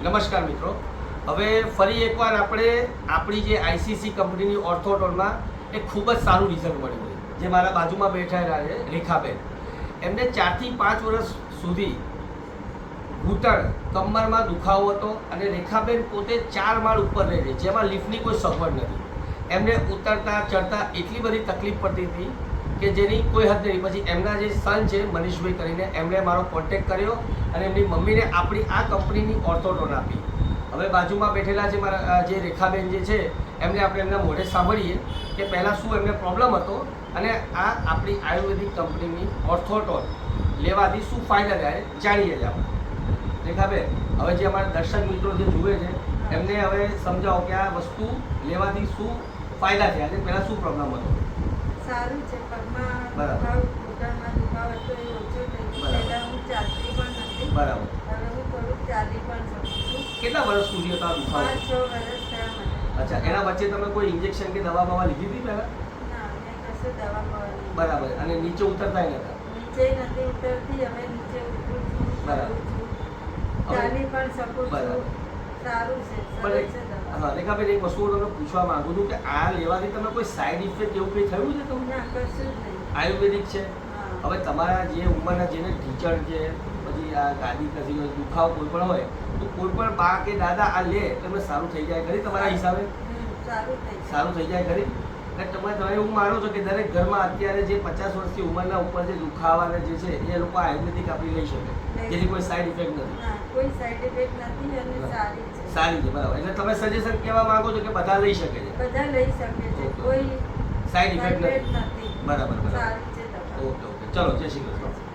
નમસ્કાર મિત્રો, હવે ફરી એકવાર આપણે આપણી જે આઈસીસી કંપનીની ઓર્થોટોનમાં એક ખૂબ જ સારું રિઝલ્ટ મળ્યું છે. જે મારા બાજુમાં બેઠેલા છે રેખાબેન, એમને 4 થી 5 વર્ષ સુધી ઘૂંટણ કમરમાં દુખાવો હતો અને રેખાબેન પોતે 4 માળ ઉપર રહે છે, જેમાં લિફ્ટની કોઈ સગવડ નથી. એમને ઉતરતા ચડતા એટલી બધી તકલીફ પડતી હતી કે જેની કોઈ હદ નહીં. પછી એમના જે સન છે મનીષભાઈ કરીને, એમણે મારો કોન્ટેક્ટ કર્યો અને એમની મમ્મીને આપણી આ કંપનીની ઓર્થોટોન આપી. હવે બાજુમાં બેઠેલા જે મારા જે રેખાબેન જે છે, આપણે એમના મોઢે સાંભળીએ કે પહેલાં શું એમને પ્રોબ્લેમ હતો અને આ આપણી આયુર્વેદિક કંપનીની ઓર્થોટોન લેવાથી શું ફાયદા થાય જાણીએ જ આપણે. રેખાબેન, હવે જે અમારા દર્શક મિત્રો જે જુએ છે એમને હવે સમજાવો કે આ વસ્તુ લેવાથી શું ફાયદા થયા છે, પહેલાં શું પ્રોબ્લેમ હતો? સારું છે. પગમાં બરાબર. દુખાવો, ઘૂંટણમાં દુખાવો હતો એ ઓછો થઈ ગયો. બરાબર. પહેલા હું ચાલતી પણ નથી. બરાબર. હવે હું થોડુંક ચાલી પણ શકું છું. કેટલા વર્ષ સુધી હતો આ દુખાવો? 5-6 વર્ષ થયા મને. અચ્છા, એના વચ્ચે તમે કોઈ ઇન્જેક્શન કે દવા બવા લીધી હતી પહેલાં? ના, મેં કશું દવા બવા બરાબર. અને નીચે ઉતરતાય નતા? નીચે નથી ઉતરતી. હવે નીચે ઉતરું છું, બરાબર. ફરું છું, ચાલી પણ શકું બરાબર. છું. સારું છે, સરસ છે દવા. હા રેખાબેન, એક વસ્તુ તમને પૂછવા માંગુ છું કે આ લેવાથી તમે કોઈ સાઈડ ઇફેક્ટ એવું કંઈ થયું છે તમને? ના, કશું જ નહીં. આયુર્વેદિક છે. હા. હવે તમારા જે ઉંમરના જેને ઢીચણ છે, પછી આ ગાદી કસી હોય, દુખાવો કોઈ પણ હોય, તો કોઈ પણ બા કે દાદા આ લે તમને સારું થઈ જાય ખરી તમારા હિસાબે? સારું થઈ જાય. સારું થઈ જાય ખરી? એટલે તમે એવું માનો છો કે દરેક ઘરમાં અત્યારે જે 50 વર્ષથી ઉંમરના ઉપર જે દુખાવાના જે છે એ લોકો આયુર્વેદિક આપણી લઈ શકે, જેની કોઈ સાઈડ ઇફેક્ટ નથી? ના, કોઈ સાઈડ ઇફેક્ટ નથી અને સારી છે. સારી છે, બરાબર. એટલે તમે સજેશન કહેવા માંગો છો કે બધા લઈ શકે છે, બધા લઈ શકે છે. કોઈ સાઈડ ઇફેક્ટ સાઈડ નથી? નથી. બરાબર બરાબર. સારી છે દવા. ઓકે ઓકે, ચલો જય શ્રી કૃષ્ણ.